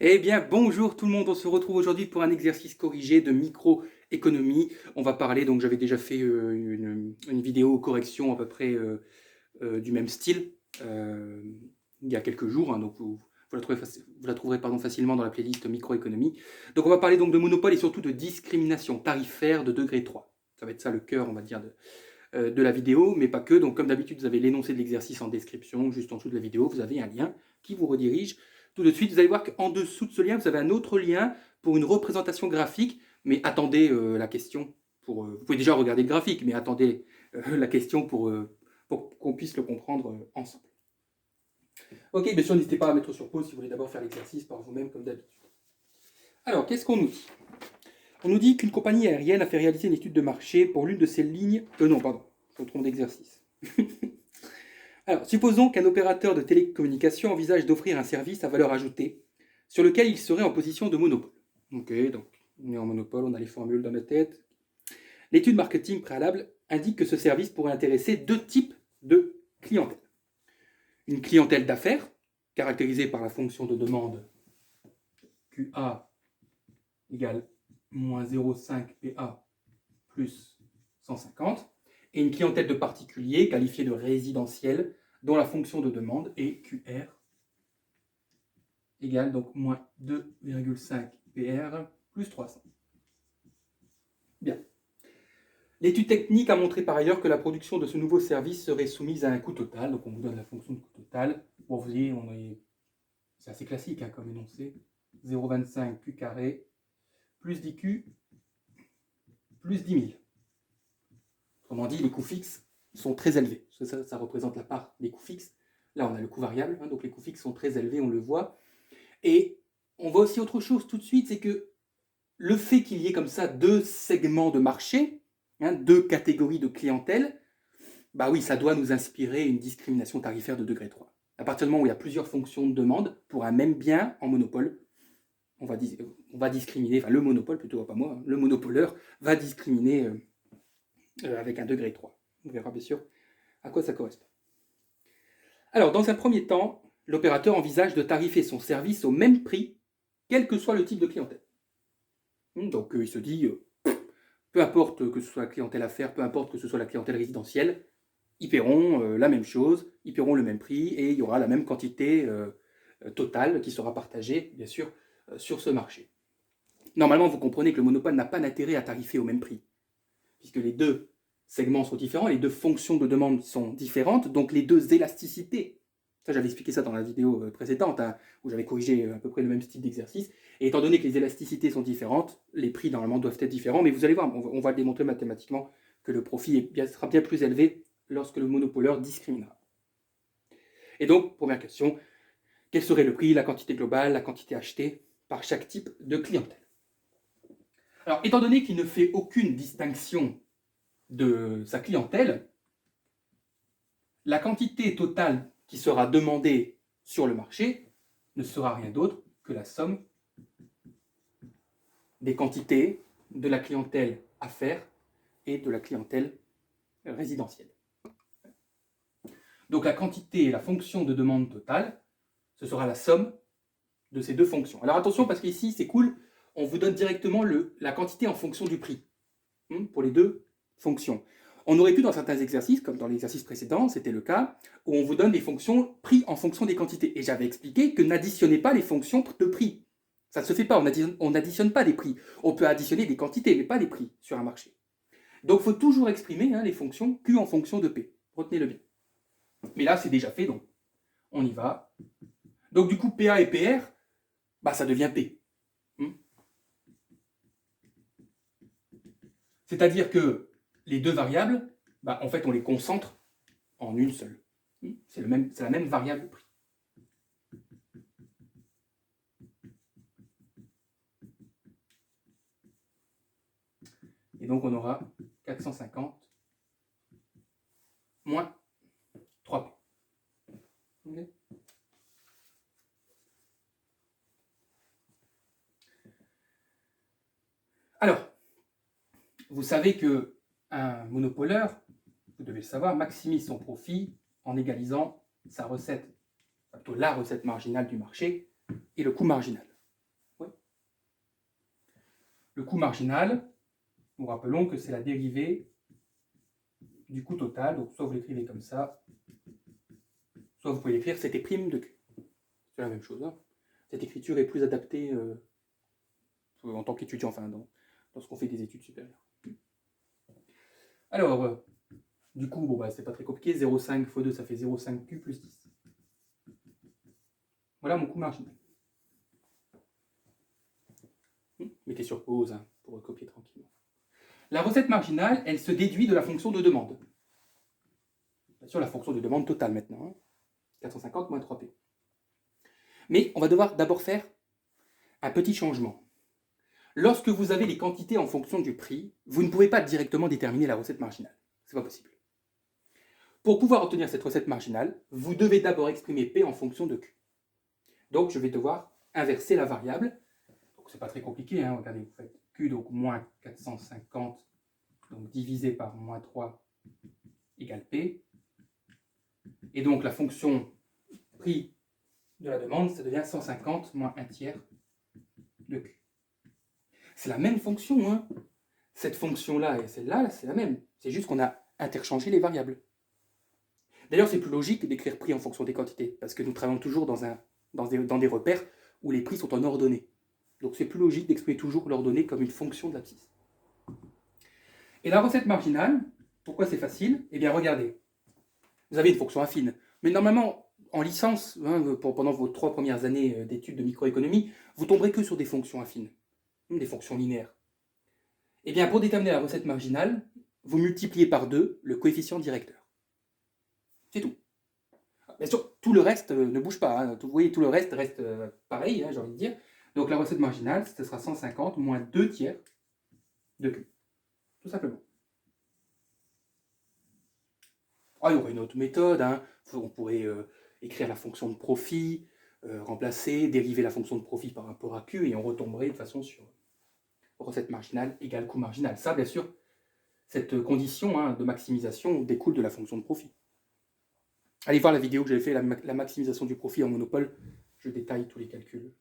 Eh bien, bonjour tout le monde, on se retrouve aujourd'hui pour un exercice corrigé de microéconomie. On va parler, donc j'avais déjà fait une vidéo correction à peu près du même style il y a quelques jours, hein, donc vous la trouverez facilement dans la playlist microéconomie. Donc on va parler donc de monopole et surtout de discrimination tarifaire de degré 3. Ça va être ça le cœur, on va dire, de la vidéo, mais pas que. Donc comme d'habitude, vous avez l'énoncé de l'exercice en description, juste en dessous de la vidéo, vous avez un lien qui vous redirige tout de suite. Vous allez voir qu'en dessous de ce lien, vous avez un autre lien pour une représentation graphique, mais attendez la question. Vous pouvez déjà regarder le graphique, mais attendez la question pour qu'on puisse le comprendre ensemble. Ok, bien sûr, n'hésitez pas à mettre sur pause si vous voulez d'abord faire l'exercice par vous-même comme d'habitude. Alors, qu'est-ce qu'on nous dit? On nous dit qu'une compagnie aérienne a fait réaliser une étude de marché pour l'une de ses lignes... non, pardon, je me trompe d'exercice. Alors, supposons qu'un opérateur de télécommunications envisage d'offrir un service à valeur ajoutée sur lequel il serait en position de monopole. Ok, donc on est en monopole, on a les formules dans la tête. L'étude marketing préalable indique que ce service pourrait intéresser deux types de clientèle. Une clientèle d'affaires, caractérisée par la fonction de demande QA égale moins 0,5 PA plus 150, et une clientèle de particuliers qualifiée de résidentielle, dont la fonction de demande est QR égale donc moins 2,5 PR plus 300. Bien. L'étude technique a montré par ailleurs que la production de ce nouveau service serait soumise à un coût total, donc on vous donne la fonction de coût total. Bon, vous voyez, c'est assez classique hein, comme énoncé. 0,25 Q carré plus 10Q plus 10 000. Autrement dit, les coûts fixes sont très élevés. Ça représente la part des coûts fixes. Là, on a le coût variable, hein, donc les coûts fixes sont très élevés, on le voit. Et on voit aussi autre chose tout de suite, c'est que le fait qu'il y ait comme ça deux segments de marché, hein, deux catégories de clientèle, bah oui, ça doit nous inspirer une discrimination tarifaire de degré 3. À partir du moment où il y a plusieurs fonctions de demande pour un même bien en monopole, on va discriminer, enfin le monopole plutôt, pas moi, hein, le monopoleur va discriminer avec un degré 3. On verra bien sûr à quoi ça correspond. Alors, dans un premier temps, l'opérateur envisage de tarifer son service au même prix, quel que soit le type de clientèle. Donc, il se dit, peu importe que ce soit la clientèle affaires, peu importe que ce soit la clientèle résidentielle, ils paieront la même chose, ils paieront le même prix et il y aura la même quantité totale qui sera partagée, bien sûr, sur ce marché. Normalement, vous comprenez que le monopole n'a pas d'intérêt à tarifer au même prix, puisque les deux segments sont différents, les deux fonctions de demande sont différentes, donc les deux élasticités. Ça, j'avais expliqué ça dans la vidéo précédente, hein, où j'avais corrigé à peu près le même style d'exercice. Et étant donné que les élasticités sont différentes, les prix normalement doivent être différents, mais vous allez voir, on va le démontrer mathématiquement que le profit sera bien plus élevé lorsque le monopoleur discriminera. Et donc, première question, quel serait le prix, la quantité globale, la quantité achetée par chaque type de clientèle? Alors, étant donné qu'il ne fait aucune distinction de sa clientèle, la quantité totale qui sera demandée sur le marché ne sera rien d'autre que la somme des quantités de la clientèle affaires et de la clientèle résidentielle. Donc la quantité et la fonction de demande totale, ce sera la somme de ces deux fonctions. Alors attention, parce qu'ici, c'est cool, on vous donne directement la quantité en fonction du prix pour les deux fonctions. On aurait pu, dans certains exercices, comme dans l'exercice précédent, c'était le cas, où on vous donne des fonctions prix en fonction des quantités. Et j'avais expliqué que n'additionnez pas les fonctions de prix. Ça ne se fait pas, on n'additionne pas des prix. On peut additionner des quantités, mais pas des prix sur un marché. Donc il faut toujours exprimer les fonctions Q en fonction de P. Retenez-le bien. Mais là, c'est déjà fait, donc on y va. Donc du coup, PA et PR, bah, ça devient P. C'est-à-dire que les deux variables, bah, en fait, on les concentre en une seule. C'est la même variable prix. Et donc, on aura 450 moins 3P. Okay. Alors, vous savez qu'un monopoleur, vous devez le savoir, maximise son profit en égalisant sa recette, plutôt la recette marginale du marché et le coût marginal. Le coût marginal, nous rappelons que c'est la dérivée du coût total. Donc soit vous l'écrivez comme ça, soit vous pouvez l'écrire Ct' de Q. C'est la même chose. Hein. Cette écriture est plus adaptée en tant qu'étudiant, enfin, lorsqu'on fait des études supérieures. Alors, du coup, bon, bah, c'est pas très compliqué. 0,5 x 2, ça fait 0,5Q plus 10. Voilà mon coût marginal. Mettez sur pause hein, pour copier tranquillement. La recette marginale, elle se déduit de la fonction de demande. Bien sûr, la fonction de demande totale maintenant. Hein. 450 moins 3P. Mais on va devoir d'abord faire un petit changement. Lorsque vous avez les quantités en fonction du prix, vous ne pouvez pas directement déterminer la recette marginale. C'est pas possible. Pour pouvoir obtenir cette recette marginale, vous devez d'abord exprimer P en fonction de Q. Donc je vais devoir inverser la variable. Donc c'est pas très compliqué, hein. Regardez, vous faites Q, donc moins 450, donc divisé par moins 3 égale P. Et donc la fonction prix de la demande, ça devient 150 moins 1 tiers de Q. C'est la même fonction, hein. Cette fonction-là et celle-là, c'est la même. C'est juste qu'on a interchangé les variables. D'ailleurs, c'est plus logique d'écrire prix en fonction des quantités, parce que nous travaillons toujours dans des repères où les prix sont en ordonnée. Donc c'est plus logique d'exprimer toujours l'ordonnée comme une fonction de l'abscisse. Et la recette marginale, pourquoi c'est facile? Eh bien, regardez, vous avez une fonction affine, mais normalement, en licence, hein, pendant vos 3 premières années d'études de microéconomie, vous tomberez que sur des fonctions affines, des fonctions linéaires. Eh bien, pour déterminer la recette marginale, vous multipliez par 2 le coefficient directeur. C'est tout. Bien sûr, tout le reste ne bouge pas. Hein. Vous voyez, tout le reste reste pareil, hein, j'ai envie de dire. Donc la recette marginale, ce sera 150 moins 2 tiers de Q. Tout simplement. Ah, il y aurait une autre méthode. Hein. On pourrait écrire la fonction de profit, remplacer, dériver la fonction de profit par rapport à Q, et on retomberait de façon sur recette marginale égale coût marginal. Ça, bien sûr, cette condition hein, de maximisation découle de la fonction de profit. Allez voir la vidéo que j'avais fait, la maximisation du profit en monopole. Je détaille tous les calculs.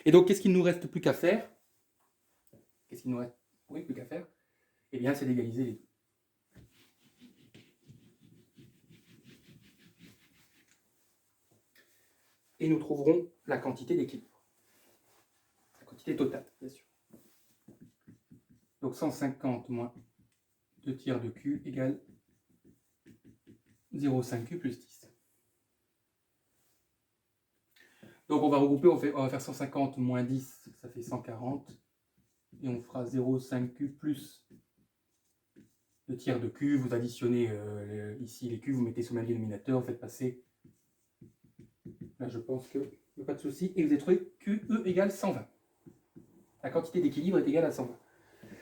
Et donc, qu'est-ce qu'il ne nous reste plus qu'à faire? Qu'est-ce qu'il nous reste plus qu'à faire? Eh bien, c'est d'égaliser les deux. Et nous trouverons la quantité d'équilibre. La quantité totale, bien sûr. Donc, 150 moins 2 tiers de Q égale 0,5Q plus 10. Donc on va regrouper, on va faire 150 moins 10, ça fait 140. Et on fera 0,5Q plus 2 tiers de Q. Vous additionnez ici les Q, vous mettez sous le même dénominateur, vous faites passer. Là je pense que pas de souci. Et vous avez trouvé QE égale 120. La quantité d'équilibre est égale à 120.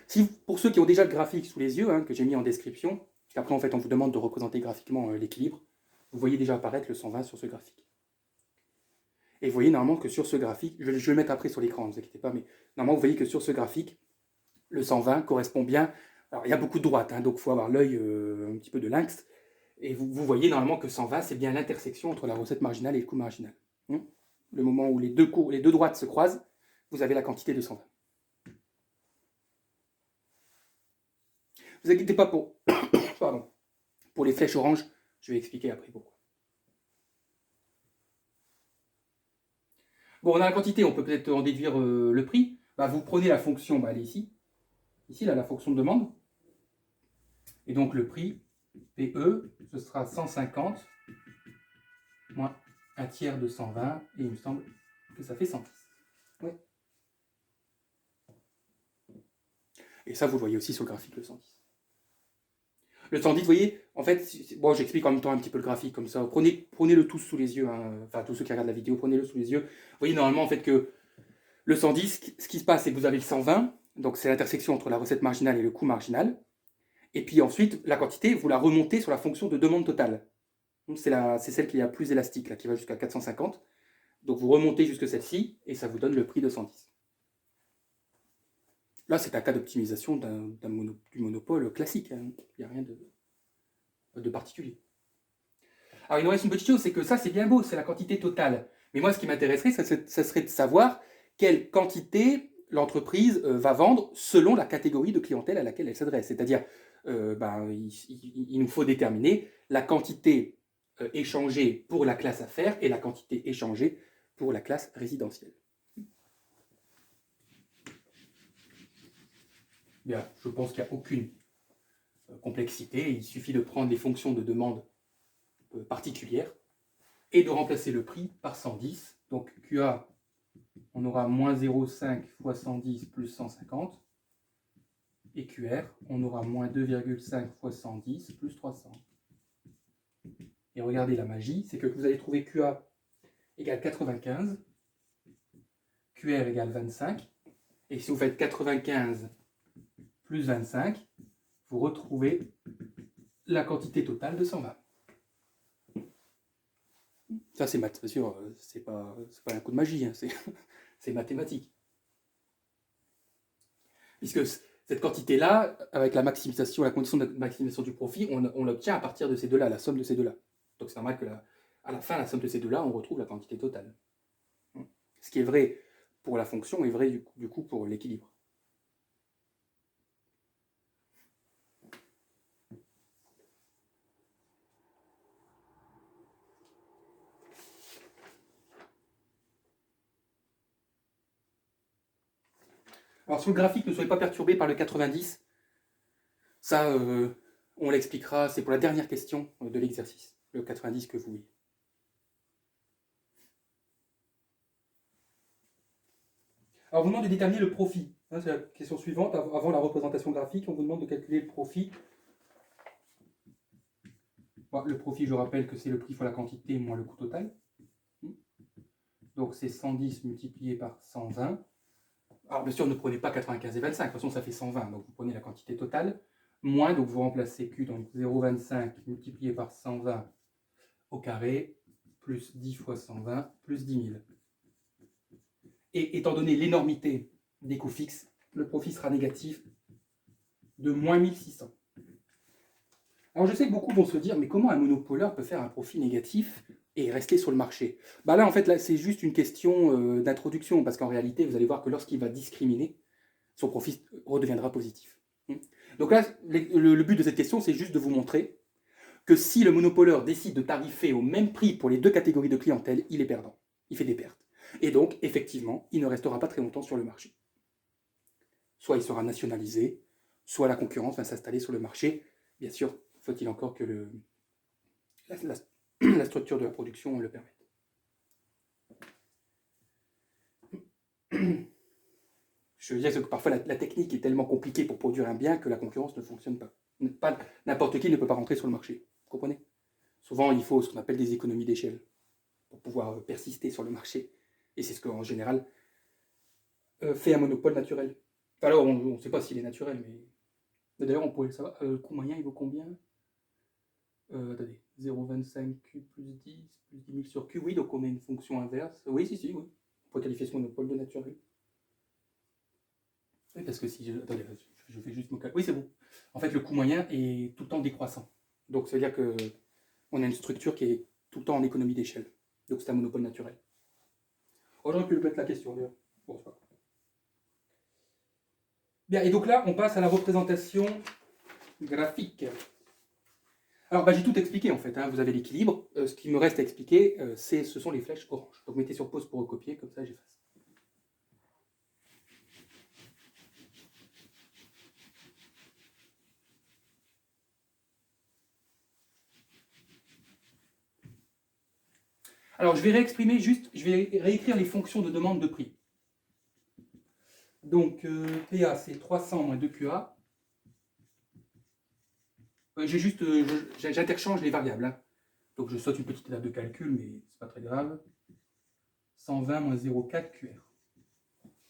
Si, pour ceux qui ont déjà le graphique sous les yeux, hein, que j'ai mis en description, qu'après en fait on vous demande de représenter graphiquement l'équilibre, vous voyez déjà apparaître le 120 sur ce graphique. Et vous voyez normalement que sur ce graphique, je vais le mettre après sur l'écran, ne vous inquiétez pas, mais normalement vous voyez que sur ce graphique, le 120 correspond bien. Alors il y a beaucoup de droites, hein, donc il faut avoir l'œil un petit peu de lynx. Et vous voyez normalement que 120, c'est bien l'intersection entre la recette marginale et le coût marginal. Le moment où les deux droites se croisent, vous avez la quantité de 120. Ne vous inquiétez pas pour, pour les flèches oranges, je vais expliquer après pourquoi. Bon, on a la quantité, on peut peut-être en déduire le prix. Bah, vous prenez la fonction, elle est ici. Ici, là, la fonction de demande. Et donc, le prix, PE, ce sera 150 moins un tiers de 120. Et il me semble que ça fait 110. Ouais. Et ça, vous le voyez aussi sur le graphique, le 110. Le 110, vous voyez, en fait, bon, j'explique en même temps un petit peu le graphique comme ça. Prenez-le tous sous les yeux, hein. Enfin, tous ceux qui regardent la vidéo, prenez-le sous les yeux. Vous voyez normalement, en fait, que le 110, ce qui se passe, c'est que vous avez le 120, donc c'est l'intersection entre la recette marginale et le coût marginal. Et puis ensuite, la quantité, vous la remontez sur la fonction de demande totale. C'est celle qui est la plus élastique, là, qui va jusqu'à 450. Donc vous remontez jusque celle-ci, et ça vous donne le prix de 110. Là, c'est un cas d'optimisation du monopole classique. Hein. Il n'y a rien de particulier. Alors, il nous reste une petite chose, c'est que ça, c'est bien beau, c'est la quantité totale. Mais moi, ce qui m'intéresserait, ça serait de savoir quelle quantité l'entreprise va vendre selon la catégorie de clientèle à laquelle elle s'adresse. C'est-à-dire, il nous faut déterminer la quantité échangée pour la classe affaires et la quantité échangée pour la classe résidentielle. Bien, je pense qu'il n'y a aucune complexité. Il suffit de prendre les fonctions de demande particulières et de remplacer le prix par 110. Donc QA, on aura moins 0,5 fois 110 plus 150. Et QR, on aura moins 2,5 fois 110 plus 300. Et regardez la magie, c'est que vous allez trouver QA égale 95, QR égale 25. Et si vous faites 95 plus 25, vous retrouvez la quantité totale de 120. Ça, c'est maths, bien sûr, c'est pas un coup de magie, hein, c'est mathématique. Puisque cette quantité-là, avec la maximisation, la condition de maximisation du profit, on l'obtient à partir de ces deux-là, la somme de ces deux-là. Donc c'est normal que à la fin, la somme de ces deux-là, on retrouve la quantité totale. Ce qui est vrai pour la fonction est vrai du coup pour l'équilibre. Alors sur le graphique, ne soyez pas perturbés par le 90. Ça, on l'expliquera, c'est pour la dernière question de l'exercice, le 90 que vous voyez. Alors on vous demande de déterminer le profit. C'est la question suivante. Avant la représentation graphique, on vous demande de calculer le profit. Bon, le profit, je rappelle que c'est le prix fois la quantité moins le coût total. Donc c'est 110 multiplié par 120. Alors bien sûr, ne prenez pas 95 et 25, de toute façon ça fait 120, donc vous prenez la quantité totale, moins, donc vous remplacez Q, donc 0,25 multiplié par 120 au carré, plus 10 fois 120, plus 10 000. Et étant donné l'énormité des coûts fixes, le profit sera négatif de moins 1600. Alors je sais que beaucoup vont se dire, mais comment un monopoleur peut faire un profit négatif et rester sur le marché? Bah là, en fait, là, c'est juste une question d'introduction, parce qu'en réalité, vous allez voir que lorsqu'il va discriminer, son profit redeviendra positif. Donc là, le but de cette question, c'est juste de vous montrer que si le monopoleur décide de tarifer au même prix pour les deux catégories de clientèle, il est perdant, il fait des pertes. Et donc, effectivement, il ne restera pas très longtemps sur le marché. Soit il sera nationalisé, soit la concurrence va s'installer sur le marché. Bien sûr, faut-il encore que la structure de la production le permette. Je veux dire que parfois la technique est tellement compliquée pour produire un bien que la concurrence ne fonctionne pas. N'importe qui ne peut pas rentrer sur le marché. Vous comprenez? Souvent, il faut ce qu'on appelle des économies d'échelle pour pouvoir persister sur le marché. Et c'est ce qu'en général fait un monopole naturel. Alors, on ne sait pas s'il est naturel, mais d'ailleurs, on pourrait le savoir. Le coût moyen, il vaut combien? Attendez, 0,25 Q plus 10 000 sur Q. Oui, donc on a une fonction inverse. Oui, oui. On pourrait qualifier ce monopole de naturel. Oui, parce que si je... Attendez, je fais juste mon calcul. Oui, c'est bon. En fait, le coût moyen est tout le temps décroissant. Donc, ça veut dire qu'on a une structure qui est tout le temps en économie d'échelle. Donc, c'est un monopole naturel. Oh, j'aurais pu le mettre la question, d'ailleurs. Bon, c'est pas grave. Bien, et donc là, on passe à la représentation graphique. Alors, j'ai tout expliqué, en fait. Vous avez l'équilibre. Ce qui me reste à expliquer, ce sont les flèches oranges. Donc, mettez sur pause pour recopier, comme ça, j'efface. Alors, je vais réécrire les fonctions de demande de prix. Donc, PA, c'est 300 moins 2QA. J'interchange les variables. Donc, je saute une petite étape de calcul, mais c'est pas très grave. 120 moins 0,4 QR.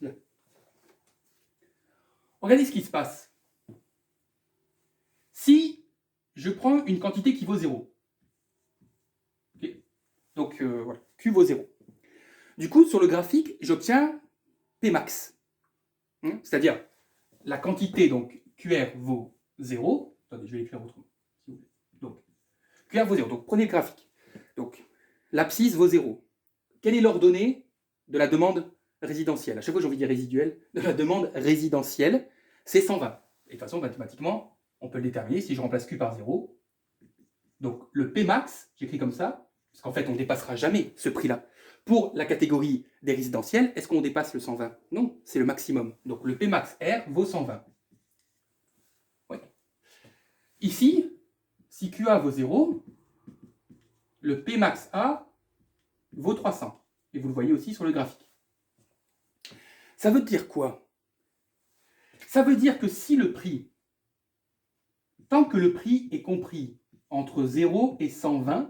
Là. Regardez ce qui se passe. Si je prends une quantité qui vaut 0, okay. Donc voilà, Q vaut 0. Du coup, sur le graphique, j'obtiens P max. C'est-à-dire, la quantité, donc QR vaut 0. Attendez, je vais l'écrire autrement, si vous voulez. Donc, QR vaut 0. Donc, prenez le graphique. Donc, l'abscisse vaut 0. Quelle est l'ordonnée de la demande résidentielle. À chaque fois, j'ai envie de dire résiduelle. De la demande résidentielle, c'est 120. Et de toute façon, mathématiquement, on peut le déterminer si je remplace Q par 0. Donc, le Pmax, j'écris comme ça, parce qu'en fait, on ne dépassera jamais ce prix-là. Pour la catégorie des résidentiels, est-ce qu'on dépasse le 120? Non, c'est le maximum. Donc, le Pmax R vaut 120. Oui. Ici, si QA vaut 0, le Pmax A vaut 300. Et vous le voyez aussi sur le graphique. Ça veut dire quoi? Ça veut dire que si le prix, tant que le prix est compris entre 0 et 120,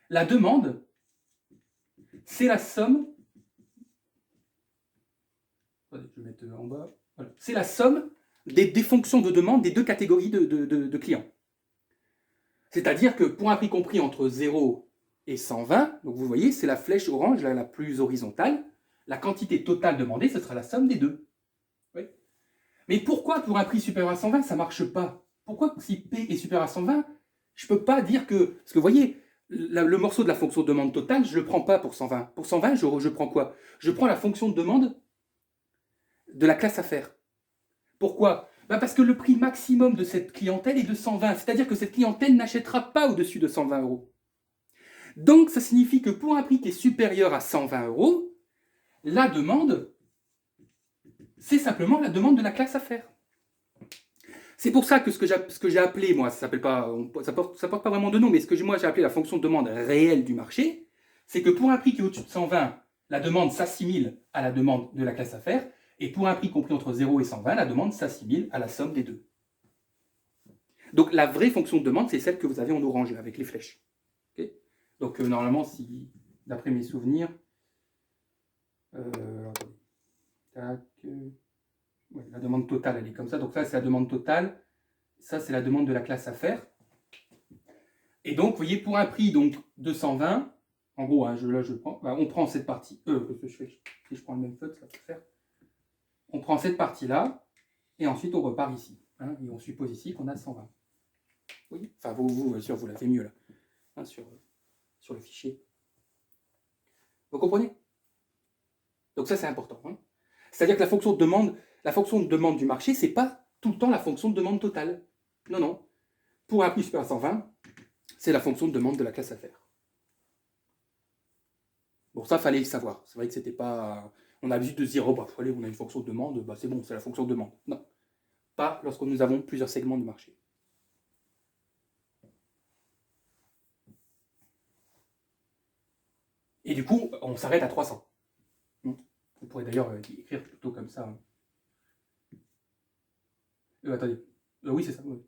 la demande, c'est la somme, je vais mettre en bas, voilà. C'est la somme des fonctions de demande des deux catégories de clients. C'est-à-dire que pour un prix compris entre 0 et 120, donc vous voyez, c'est la flèche orange, là, la plus horizontale, la quantité totale demandée, ce sera la somme des deux. Oui. Mais pourquoi pour un prix supérieur à 120, ça ne marche pas? Pourquoi si P est supérieur à 120, je ne peux pas dire que... Parce que vous voyez, le morceau de la fonction de demande totale, je ne le prends pas pour 120. Pour 120, je prends quoi? Je prends la fonction de demande de la classe affaires. Pourquoi? Parce que le prix maximum de cette clientèle est de 120. C'est-à-dire que cette clientèle n'achètera pas au-dessus de 120 euros. Donc, ça signifie que pour un prix qui est supérieur à 120 euros, la demande, c'est simplement la demande de la classe affaires. C'est pour ça que ce que j'ai appelé, moi, ça porte pas vraiment de nom, mais ce que moi j'ai appelé la fonction de demande réelle du marché, c'est que pour un prix qui est au-dessus de 120, la demande s'assimile à la demande de la classe affaires, et pour un prix compris entre 0 et 120, la demande s'assimile à la somme des deux. Donc la vraie fonction de demande, c'est celle que vous avez en orange, là, avec les flèches. Okay. Donc normalement, si, d'après mes souvenirs, tac, ouais, la demande totale, elle est comme ça. Donc ça, c'est la demande totale. Ça, c'est la demande de la classe affaires. Et donc, vous voyez, pour un prix donc, de 120, en gros, hein, on prend cette partie, si je prends le même feutre, ça peut faire. On prend cette partie-là, et ensuite on repart ici. Hein, et on suppose ici qu'on a 120. Oui, enfin, vous bien sûr, vous l'avez mieux là, hein, sur le fichier. Vous comprenez? Donc ça, c'est important. Hein. C'est-à-dire que la fonction de demande du marché, c'est pas tout le temps la fonction de demande totale. Non, non. Pour un prix supérieur à 120, c'est la fonction de demande de la classe affaires. Bon, ça, fallait le savoir. C'est vrai que c'était pas... On a l'habitude de se dire, oh, bah, allez, on a une fonction de demande, bah, c'est bon, c'est la fonction de demande. Non. Pas lorsque nous avons plusieurs segments de marché. Et du coup, on s'arrête à 300. On pourrait d'ailleurs écrire plutôt comme ça. Attendez. Oui, c'est ça. Oui.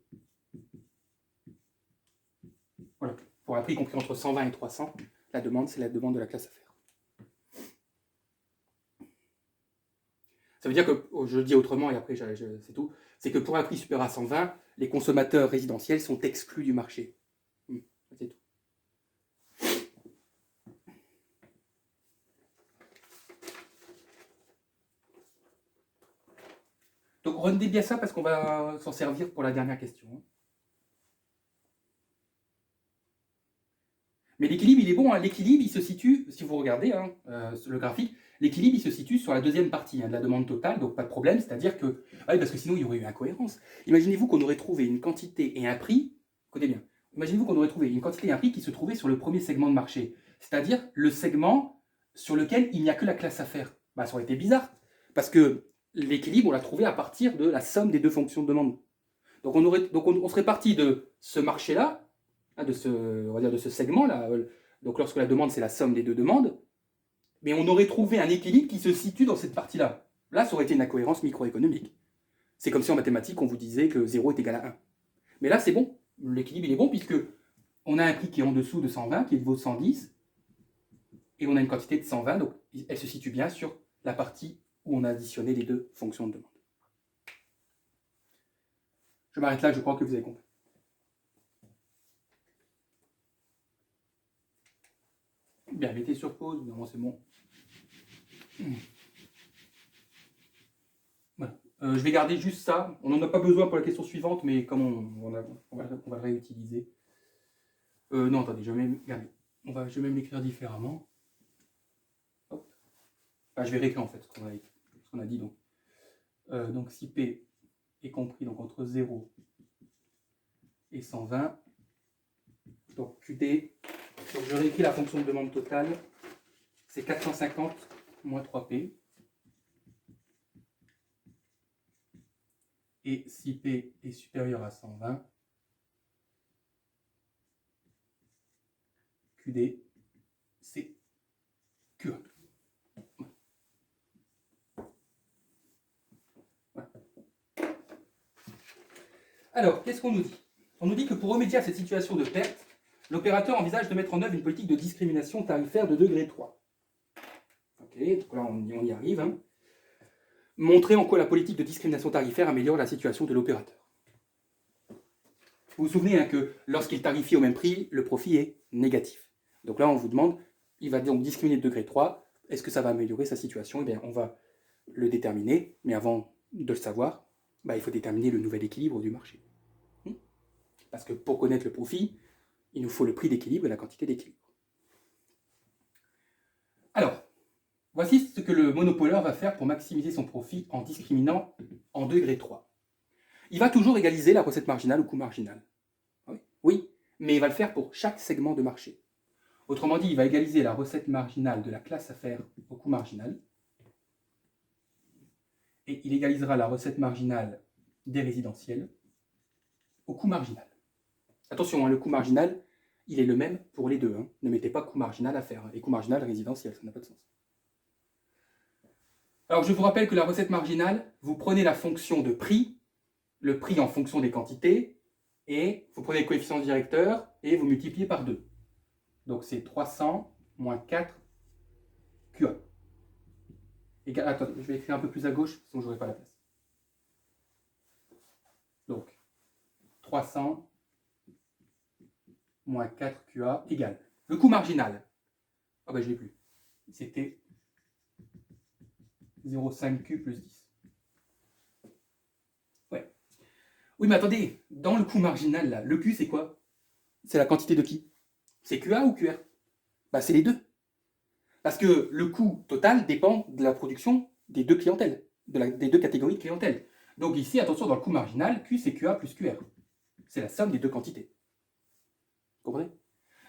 Voilà. Pour un prix compris entre 120 et 300, la demande, c'est la demande de la classe affaires. Ça veut dire que, je le dis autrement et après c'est tout, c'est que pour un prix supérieur à 120, les consommateurs résidentiels sont exclus du marché. C'est tout. Donc retenez bien ça parce qu'on va s'en servir pour la dernière question. Mais l'équilibre, il est bon. Hein. L'équilibre, il se situe, si vous regardez le graphique, l'équilibre, il se situe sur la deuxième partie de la demande totale, donc pas de problème. C'est-à-dire que, parce que sinon, il y aurait eu incohérence. Imaginez-vous qu'on aurait trouvé une quantité et un prix, écoutez bien, imaginez-vous qu'on aurait trouvé une quantité et un prix qui se trouvaient sur le premier segment de marché, c'est-à-dire le segment sur lequel il n'y a que la classe affaires. Ça aurait été bizarre, parce que l'équilibre, on l'a trouvé à partir de la somme des deux fonctions de demande. Donc on serait parti de ce marché-là, de ce segment-là. Donc lorsque la demande, c'est la somme des deux demandes, mais on aurait trouvé un équilibre qui se situe dans cette partie-là. Là, ça aurait été une incohérence microéconomique. C'est comme si en mathématiques, on vous disait que 0 est égal à 1. Mais là, c'est bon. L'équilibre, il est bon, puisque on a un prix qui est en dessous de 120, qui est de vaut 110, et on a une quantité de 120, donc elle se situe bien sur la partie où on a additionné les deux fonctions de demande. Je m'arrête là, je crois que vous avez compris. Bien, mettez sur pause, normalement c'est bon. Voilà. Je vais garder juste ça. On n'en a pas besoin pour la question suivante, mais comme on va le réutiliser. Non, attendez, je vais même l'écrire différemment. Hop. Enfin, je vais réécrire en fait ce qu'on a dit. Donc si P est compris donc, entre 0 et 120, donc QD, donc je réécris la fonction de demande totale, c'est 450 moins 3P. Et si P est supérieur à 120, QD, c'est QA. Voilà. Alors, qu'est-ce qu'on nous dit? On nous dit que pour remédier à cette situation de perte, l'opérateur envisage de mettre en œuvre une politique de discrimination tarifaire de degré 3. Ok, donc là on y arrive. Hein. Montrer en quoi la politique de discrimination tarifaire améliore la situation de l'opérateur. Vous vous souvenez hein, que lorsqu'il tarifie au même prix, le profit est négatif. Donc là on vous demande, il va donc discriminer de degré 3, est-ce que ça va améliorer sa situation? Eh bien on va le déterminer, mais avant de le savoir, il faut déterminer le nouvel équilibre du marché. Parce que pour connaître le profit, il nous faut le prix d'équilibre et la quantité d'équilibre. Alors, voici ce que le monopoleur va faire pour maximiser son profit en discriminant en degré 3. Il va toujours égaliser la recette marginale au coût marginal. Oui, mais il va le faire pour chaque segment de marché. Autrement dit, il va égaliser la recette marginale de la classe affaires au coût marginal. Et il égalisera la recette marginale des résidentiels au coût marginal. Attention, hein, le coût marginal, il est le même pour les deux. Hein. Ne mettez pas coût marginal affaires et coût marginal résidentiel, ça n'a pas de sens. Alors je vous rappelle que la recette marginale, vous prenez la fonction de prix, le prix en fonction des quantités, et vous prenez le coefficient directeur et vous multipliez par 2. Donc c'est 300 moins 4 QA. Attends, je vais écrire un peu plus à gauche, sinon je n'aurai pas la place. Donc 300 moins 4 QA égale. Le coût marginal, je ne l'ai plus. C'était 0,5 Q plus 10. Ouais. Oui, mais attendez, dans le coût marginal, là, le Q, c'est quoi? C'est la quantité de qui? C'est QA ou QR? C'est les deux. Parce que le coût total dépend de la production des deux clientèles, des deux catégories de clientèle. Donc ici, attention, dans le coût marginal, Q, c'est QA plus QR. C'est la somme des deux quantités. Vous comprenez?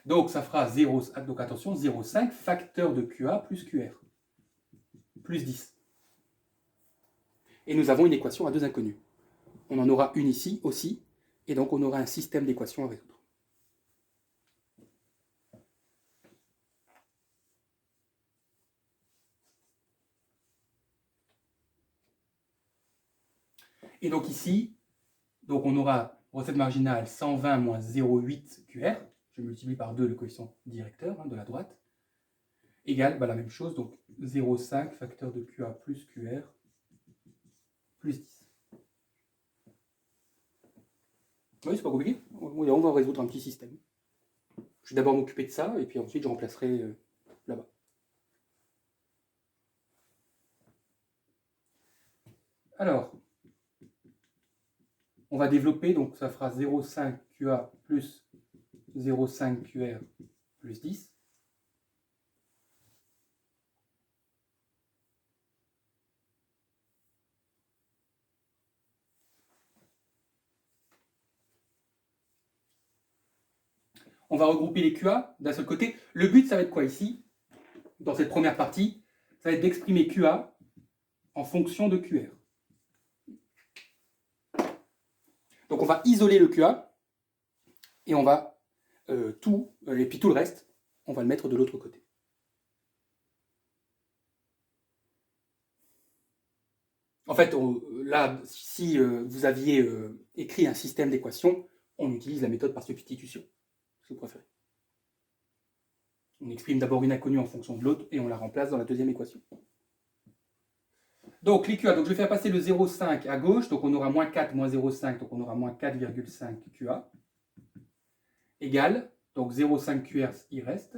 Donc ça fera 0, donc attention, 0,5 facteur de QA plus QR. Plus 10. Et nous avons une équation à deux inconnues. On en aura une ici aussi, et donc on aura un système d'équations à résoudre. Et donc ici, donc on aura recette marginale 120 moins 0,8 QR, je multiplie par 2 le coefficient directeur de la droite, égale la même chose, donc 0,5 facteur de QA plus QR plus 10. Oui, c'est pas compliqué. On va résoudre un petit système. Je vais d'abord m'occuper de ça, et puis ensuite je remplacerai là-bas. Alors, on va développer, donc ça fera 0,5 QA plus 0,5 QR plus 10. On va regrouper les QA d'un seul côté. Le but, ça va être quoi ici? Dans cette première partie, ça va être d'exprimer QA en fonction de QR. Donc on va isoler le QA et on va et puis tout le reste, on va le mettre de l'autre côté. En fait, là, si vous aviez écrit un système d'équations, on utilise la méthode par substitution, si vous préférez. On exprime d'abord une inconnue en fonction de l'autre et on la remplace dans la deuxième équation. Donc les QA, donc je vais faire passer le 0,5 à gauche, donc on aura moins 4 moins 0,5, donc on aura moins 4,5 QA, égale, donc 0,5 QR il reste,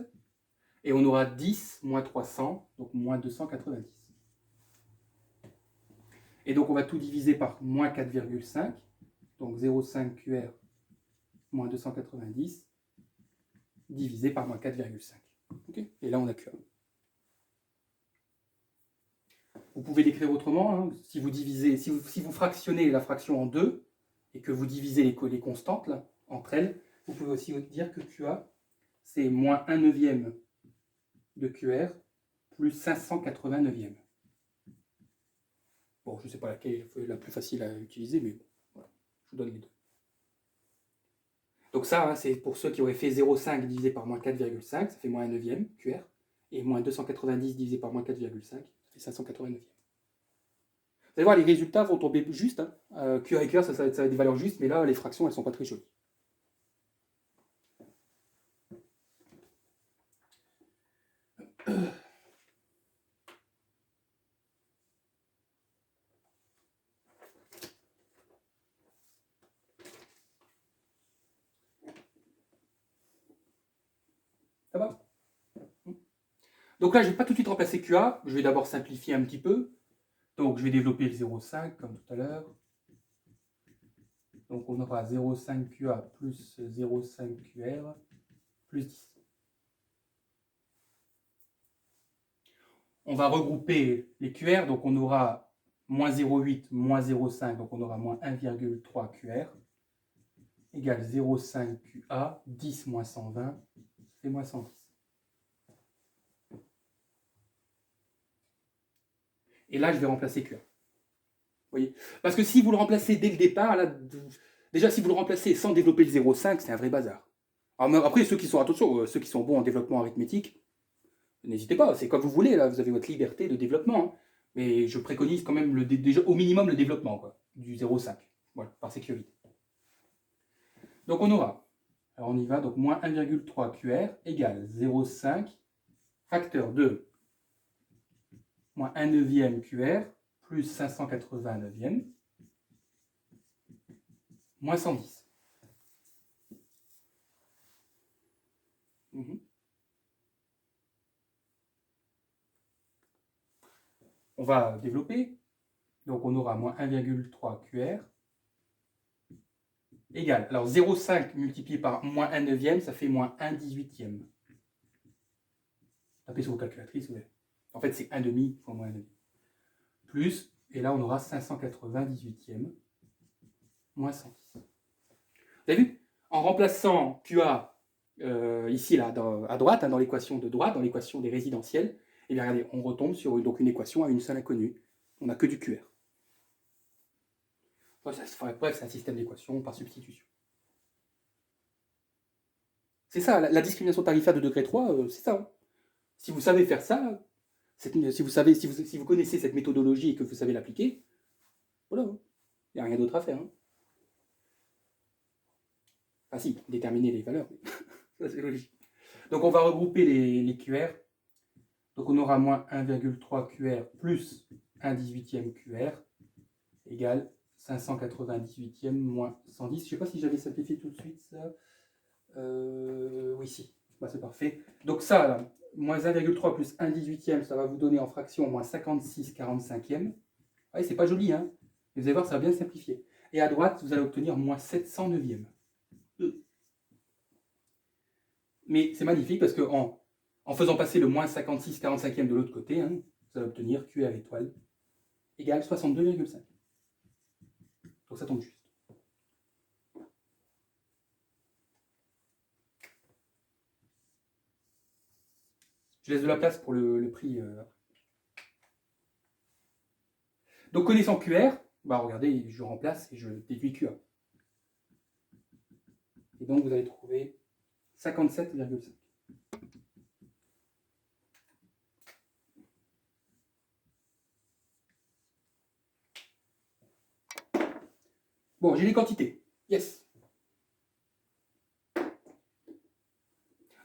et on aura 10 moins 300, donc moins 290. Et donc on va tout diviser par moins 4,5, donc 0,5 QR moins 290, divisé par moins 4,5. Okay, et là on a QA. Vous pouvez l'écrire autrement, hein. Si vous fractionnez la fraction en deux, et que vous divisez les constantes là, entre elles, vous pouvez aussi dire que QA, c'est moins 1 neuvième de QR plus 589e. Bon, je ne sais pas laquelle est la plus facile à utiliser, mais bon, voilà, je vous donne les deux. Donc ça, hein, c'est pour ceux qui auraient fait 0,5 divisé par moins 4,5, ça fait moins 1 neuvième QR, et moins 290 divisé par moins 4,5, ça fait 589e. Vous allez voir, les résultats vont tomber juste. Hein. QR et QR, ça va être des valeurs justes, mais là, les fractions, elles ne sont pas très jolies. Ça va? Donc là, je ne vais pas tout de suite remplacer QA. Je vais d'abord simplifier un petit peu. Donc, je vais développer le 0,5 comme tout à l'heure. Donc, on aura 0,5 QA plus 0,5 QR plus 10. On va regrouper les QR. Donc, on aura moins 0,8 moins 0,5. Donc, on aura moins 1,3 QR égale 0,5 QA. 10 moins 120, c'est moins 110. Et là, je vais remplacer QA. Vous voyez? Parce que si vous le remplacez dès le départ, là, déjà, si vous le remplacez sans développer le 0,5, c'est un vrai bazar. Alors, après, ceux qui sont, attention, ceux qui sont bons en développement arithmétique, n'hésitez pas, c'est comme vous voulez, là, vous avez votre liberté de développement. Hein. Mais je préconise quand même déjà, au minimum le développement quoi, du 0,5, voilà, par sécurité. Donc on aura, alors on y va, donc moins 1,3 QR égale 0,5 facteur de moins 1 neuvième QR plus 589e moins 110. On va développer. Donc on aura moins 1,3 QR égale. Alors 0,5 multiplié par moins 1 neuvième, ça fait moins 1 18e. Tapez sur vos calculatrices. Ouais. En fait, c'est 1 demi fois moins 1 demi. Plus, et là on aura 598e moins 110. Vous avez vu? En remplaçant QA ici, là, à droite, hein, dans l'équation de droite, dans l'équation des résidentiels, et bien regardez, on retombe sur donc, une équation à une seule inconnue. On n'a que du QR. Bref, c'est un système d'équations par substitution. C'est ça, la discrimination tarifaire de degré 3, c'est ça. Hein. Si vous savez faire ça, si vous connaissez cette méthodologie et que vous savez l'appliquer, voilà, il n'y a rien d'autre à faire. Hein. Ah si, déterminer les valeurs. Ça, c'est logique. Donc on va regrouper les QR. Donc on aura moins 1,3 QR plus 1 18e QR égale 598e moins 110. Je ne sais pas si j'avais simplifié tout de suite ça. Oui, si. Bah, c'est parfait. Donc ça, là, moins 1,3 plus 1 18e, ça va vous donner en fraction moins 56 45e. Ouais, c'est pas joli, hein. Mais vous allez voir, ça va bien simplifier. Et à droite, vous allez obtenir moins 709e. Mais c'est magnifique parce que en faisant passer le moins 56 45e de l'autre côté, hein, vous allez obtenir QR étoile égale 62,5. Donc ça tombe juste. Je laisse de la place pour le prix. Donc connaissant QR, bah regardez, je remplace et je déduis QA. Et donc vous allez trouver 57,5. Bon, j'ai les quantités. Yes.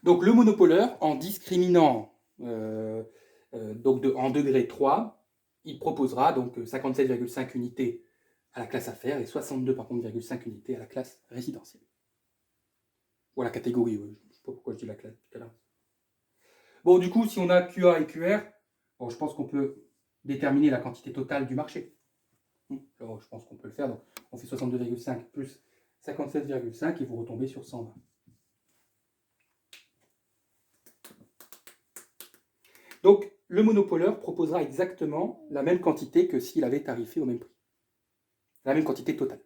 Donc le monopoleur, en discriminant en degré 3, il proposera donc 57,5 unités à la classe affaires et 62 par contre, 5 unités à la classe résidentielle. Ou à la catégorie, je ne sais pas pourquoi je dis la classe. Bon, du coup, si on a QA et QR, bon, je pense qu'on peut déterminer la quantité totale du marché. Alors, je pense qu'on peut le faire. Donc, on fait 62,5 plus 57,5 et vous retombez sur 120. Donc, le monopoleur proposera exactement la même quantité que s'il avait tarifé au même prix. La même quantité totale.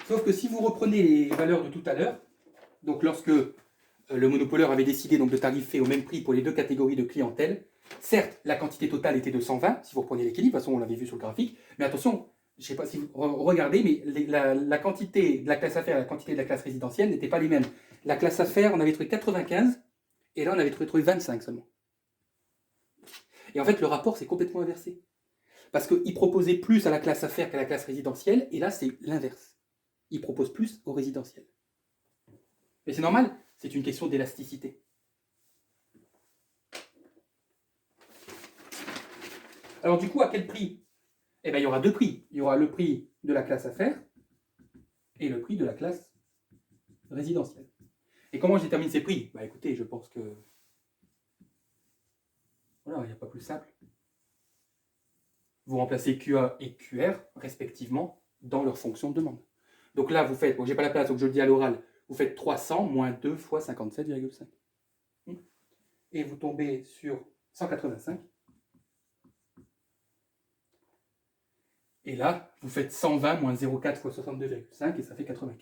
Sauf que si vous reprenez les valeurs de tout à l'heure, donc lorsque le monopoleur avait décidé donc de tarifer au même prix pour les deux catégories de clientèle, certes, la quantité totale était de 120, si vous reprenez l'équilibre, de toute façon on l'avait vu sur le graphique, mais attention, je ne sais pas si vous regardez, mais la quantité de la classe affaires et la quantité de la classe résidentielle n'étaient pas les mêmes. La classe affaires, on avait trouvé 95, et là on avait trouvé 25 seulement. Et en fait, le rapport s'est complètement inversé. Parce qu'il proposait plus à la classe affaires qu'à la classe résidentielle, et là c'est l'inverse. Il propose plus au résidentiel. Mais c'est normal, c'est une question d'élasticité. Alors du coup, à quel prix? Eh bien, il y aura deux prix. Il y aura le prix de la classe affaires et le prix de la classe résidentielle. Et comment je détermine ces prix? Bah écoutez, je pense que... Voilà, il n'y a pas plus simple. Vous remplacez QA et QR, respectivement, dans leur fonction de demande. Donc là, vous faites, bon, j'ai pas la place, donc je le dis à l'oral, vous faites 300 moins 2 fois 57,5. Et vous tombez sur 185. Et là, vous faites 120 moins 0,4 fois 62,5 et ça fait 95.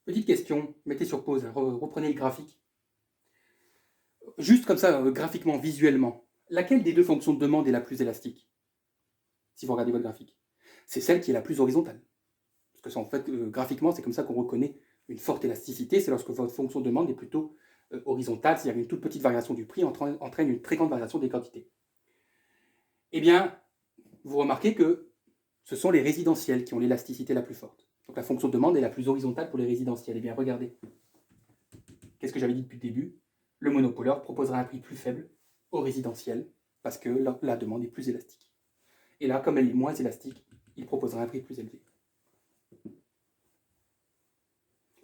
Petite question, mettez sur pause, reprenez le graphique. Juste comme ça, graphiquement, visuellement, laquelle des deux fonctions de demande est la plus élastique? Si vous regardez votre graphique. C'est celle qui est la plus horizontale. Parce que ça, en fait, graphiquement, c'est comme ça qu'on reconnaît une forte élasticité, c'est lorsque votre fonction de demande est plutôt horizontale, c'est-à-dire une toute petite variation du prix entraîne une très grande variation des quantités. Eh bien, vous remarquez que ce sont les résidentiels qui ont l'élasticité la plus forte. Donc la fonction de demande est la plus horizontale pour les résidentiels. Eh bien, regardez. Qu'est-ce que j'avais dit depuis le début? Le monopoleur proposera un prix plus faible au résidentiel parce que la demande est plus élastique. Et là, comme elle est moins élastique, il proposera un prix plus élevé.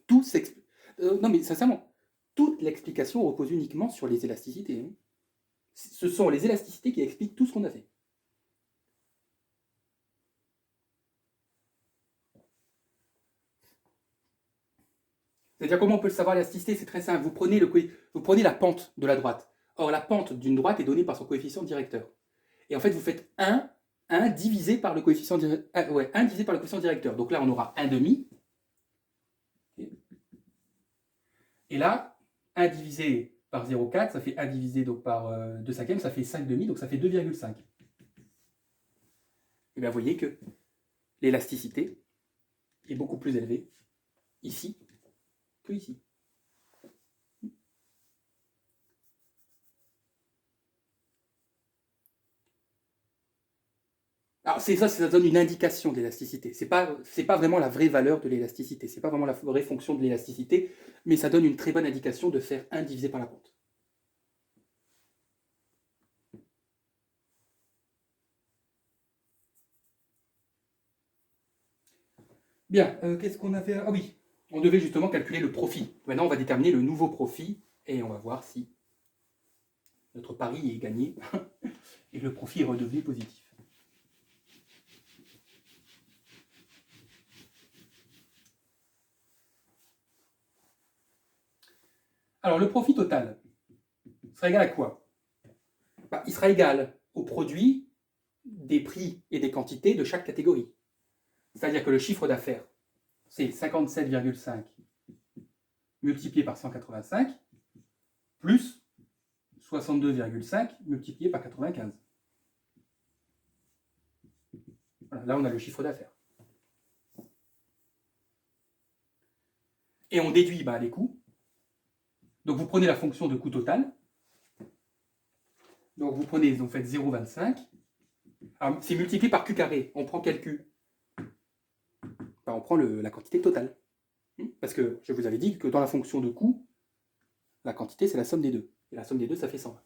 Tout s'explique. Non, mais sincèrement, toute l'explication repose uniquement sur les élasticités. Hein. Ce sont les élasticités qui expliquent tout ce qu'on a fait. C'est-à-dire comment on peut le savoir l'élasticité? C'est très simple. Vous prenez la pente de la droite. Or, la pente d'une droite est donnée par son coefficient directeur. Et en fait, vous faites 1 divisé par le coefficient directeur. Ouais, 1 divisé par le coefficient directeur. Donc là, on aura 1 demi. Et là, 1 divisé par 0,4, ça fait 1 divisé donc, par 2 cinquièmes, ça fait 5 demi, donc ça fait 2,5. Et bien, vous voyez que l'élasticité est beaucoup plus élevée ici que ici. Alors, ça donne une indication de l'élasticité. C'est pas vraiment la vraie valeur de l'élasticité. C'est pas vraiment la vraie fonction de l'élasticité, mais ça donne une très bonne indication de faire 1 divisé par la pente. Bien, qu'est-ce qu'on avait? Ah oui, on devait justement calculer le profit. Maintenant, on va déterminer le nouveau profit et on va voir si notre pari est gagné et le profit est redevenu positif. Alors, le profit total sera égal à quoi? Il sera égal au produit des prix et des quantités de chaque catégorie. C'est-à-dire que le chiffre d'affaires, c'est 57,5 multiplié par 185 plus 62,5 multiplié par 95. Voilà, là, on a le chiffre d'affaires. Et on déduit les coûts. Donc, vous prenez la fonction de coût total. Donc, vous faites 0,25. Alors, c'est multiplié par Q carré. On prend quel Q? On prend la quantité totale. Parce que je vous avais dit que dans la fonction de coût, la quantité, c'est la somme des deux. Et la somme des deux, ça fait 120.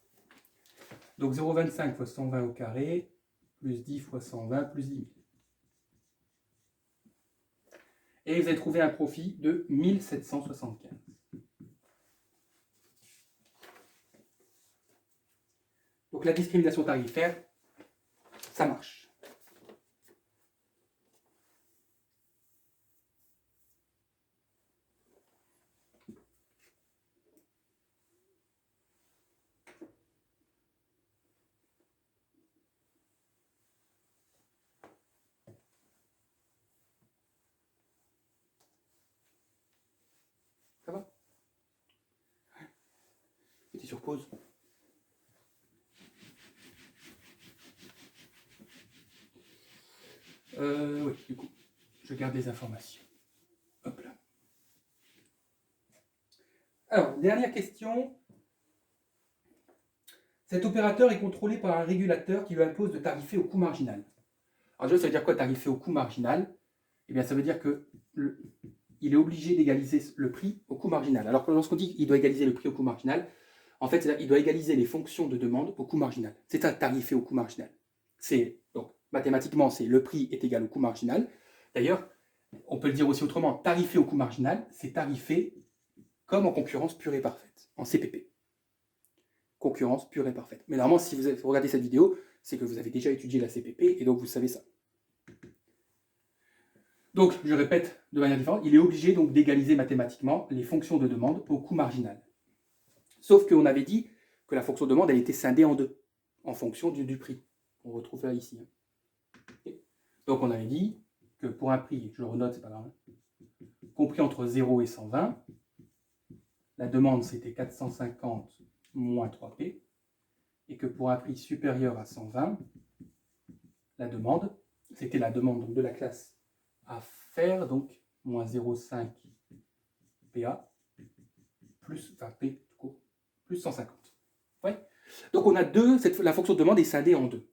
Donc 0,25 fois 120 au carré, plus 10 fois 120, plus 10 000. Et vous avez trouvé un profit de 1775. Donc la discrimination tarifaire, ça marche. Ça va? Mettez sur pause. Oui, du coup, je garde des informations. Hop là. Alors, dernière question. Cet opérateur est contrôlé par un régulateur qui lui impose de tarifer au coût marginal. Alors, ça veut dire quoi, tarifer au coût marginal? Eh bien, ça veut dire que il est obligé d'égaliser le prix au coût marginal. Alors, lorsqu'on dit qu'il doit égaliser le prix au coût marginal, en fait, il doit égaliser les fonctions de demande au coût marginal. C'est un tarifer au coût marginal. Donc, mathématiquement, c'est le prix est égal au coût marginal. D'ailleurs, on peut le dire aussi autrement, tarifer au coût marginal, c'est tarifer comme en concurrence pure et parfaite, en CPP. Concurrence pure et parfaite. Mais normalement, si vous regardez cette vidéo, c'est que vous avez déjà étudié la CPP et donc vous savez ça. Donc, je répète de manière différente, il est obligé donc d'égaliser mathématiquement les fonctions de demande au coût marginal. Sauf qu'on avait dit que la fonction de demande a été scindée en deux, en fonction du prix. On retrouve là ici. Donc, on avait dit que pour un prix, je le renote, c'est pas grave, compris entre 0 et 120, la demande c'était 450 moins 3P, et que pour un prix supérieur à 120, la demande, c'était la demande de la classe à faire, donc moins 0,5 PA, plus, enfin P, plus 150. Ouais. Donc on a la fonction de demande est scindée en deux.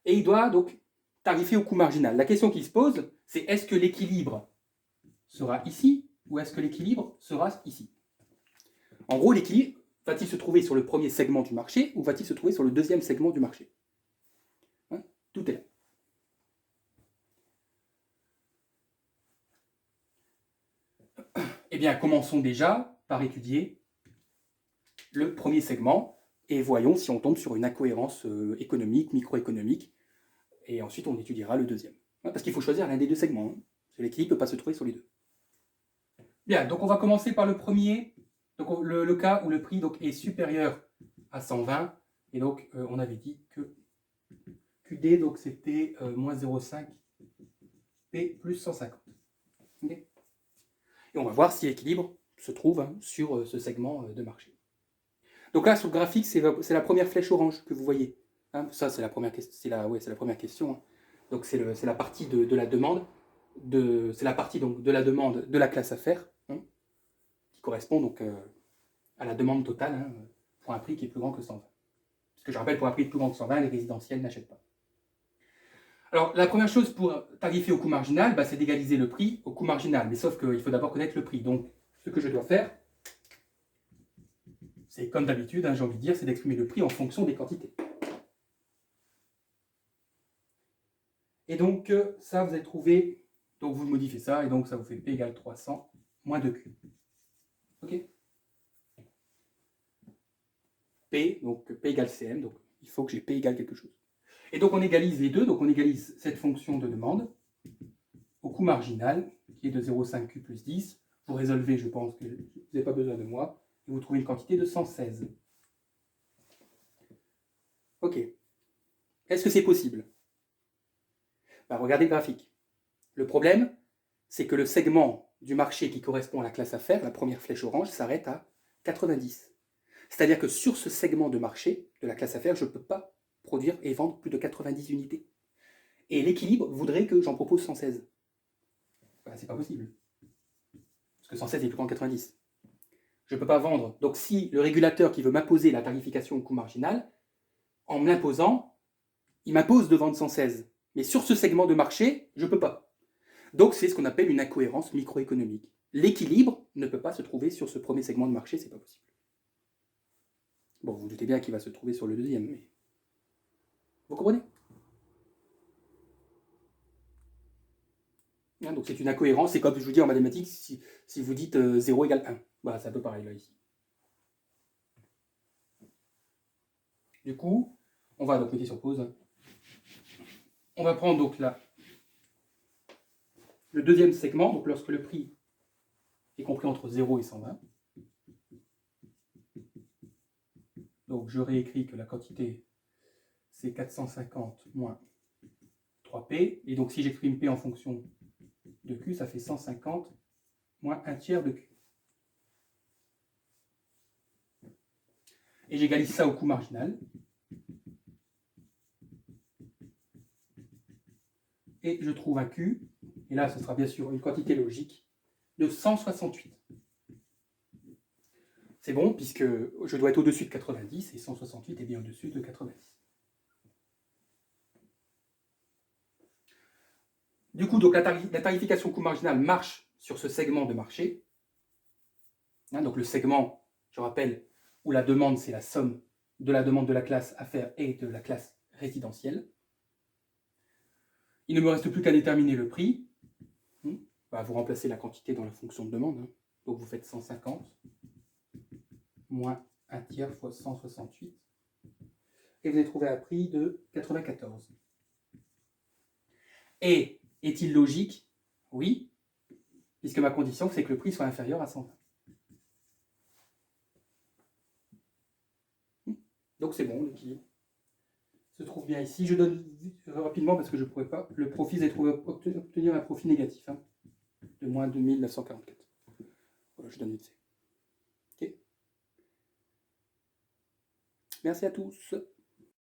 Et il doit donc tarifer au coût marginal. La question qui se pose, c'est est-ce que l'équilibre sera ici ou est-ce que l'équilibre sera ici? En gros, l'équilibre va-t-il se trouver sur le premier segment du marché ou va-t-il se trouver sur le deuxième segment du marché? Hein? Tout est là. Eh bien, commençons déjà par étudier le premier segment et voyons si on tombe sur une incohérence économique, microéconomique, et ensuite on étudiera le deuxième. Parce qu'il faut choisir l'un des deux segments. L'équilibre ne peut pas se trouver sur les deux. Bien, donc on va commencer par le premier, donc le cas où le prix donc, est supérieur à 120, et donc on avait dit que QD, donc c'était moins 0,5 P plus 150. Okay. Et on va voir si l'équilibre se trouve sur ce segment de marché. Donc là, sur le graphique, c'est la première flèche orange que vous voyez. Ça, c'est la première question. C'est la première question. Donc c'est la partie de la demande. C'est la partie donc, de la demande de la classe affaires, qui correspond donc à la demande totale pour un prix qui est plus grand que 120. Parce que je rappelle, pour un prix plus grand que 120, les résidentiels n'achètent pas. Alors, la première chose pour tarifer au coût marginal, c'est d'égaliser le prix au coût marginal. Mais sauf qu'il faut d'abord connaître le prix. Donc, ce que je dois faire, c'est comme d'habitude, j'ai envie de dire, c'est d'exprimer le prix en fonction des quantités. Et donc, ça, vous allez trouver, donc vous modifiez ça, et donc ça vous fait P égale 300 moins 2Q. OK? P, donc P égale CM, donc il faut que j'ai P égale quelque chose. Et donc on égalise les deux, donc on égalise cette fonction de demande au coût marginal, qui est de 0,5Q plus 10. Vous résolvez, je pense que vous n'avez pas besoin de moi, et vous trouvez une quantité de 116. OK. Est-ce que c'est possible? Regardez le graphique. Le problème, c'est que le segment du marché qui correspond à la classe affaires, la première flèche orange, s'arrête à 90. C'est-à-dire que sur ce segment de marché de la classe affaires, je ne peux pas produire et vendre plus de 90 unités. Et l'équilibre voudrait que j'en propose 116. C'est pas possible. Parce que 116 est plus grand que 90. Je ne peux pas vendre. Donc si le régulateur qui veut m'imposer la tarification au coût marginal, en me l'imposant, il m'impose de vendre 116. Mais sur ce segment de marché, je ne peux pas. Donc c'est ce qu'on appelle une incohérence microéconomique. L'équilibre ne peut pas se trouver sur ce premier segment de marché, c'est pas possible. Bon, vous doutez bien qu'il va se trouver sur le deuxième, mais... Vous comprenez? Donc c'est une incohérence, c'est comme je vous dis en mathématiques, si vous dites 0 égale 1. Voilà, c'est un peu pareil là ici. Du coup, On va donc mettre sur pause. On va prendre donc là le deuxième segment, donc lorsque le prix est compris entre 0 et 120. Donc je réécris que la quantité c'est 450 moins 3P. Et donc si j'exprime P en fonction de Q, ça fait 150 moins 1 tiers de Q. Et j'égalise ça au coût marginal. Et je trouve un Q, et là ce sera bien sûr une quantité logique, de 168. C'est bon, puisque je dois être au-dessus de 90, et 168 est bien au-dessus de 90. Du coup, donc, la tarification coût marginal marche sur ce segment de marché. Donc le segment, je rappelle, où la demande, c'est la somme de la demande de la classe affaires et de la classe résidentielle. Il ne me reste plus qu'à déterminer le prix. Vous remplacez la quantité dans la fonction de demande. Donc vous faites 150 moins 1 tiers fois 168. Et vous allez trouver un prix de 94. Et est-il logique? Oui, puisque ma condition, c'est que le prix soit inférieur à 120. Donc c'est bon, l'équilibre se trouve bien ici. Je donne rapidement parce que je ne pourrais pas. Le profit, vous allez obtenir un profit négatif de moins 2944. Voilà, je donne vite fait. Ok. Merci à tous.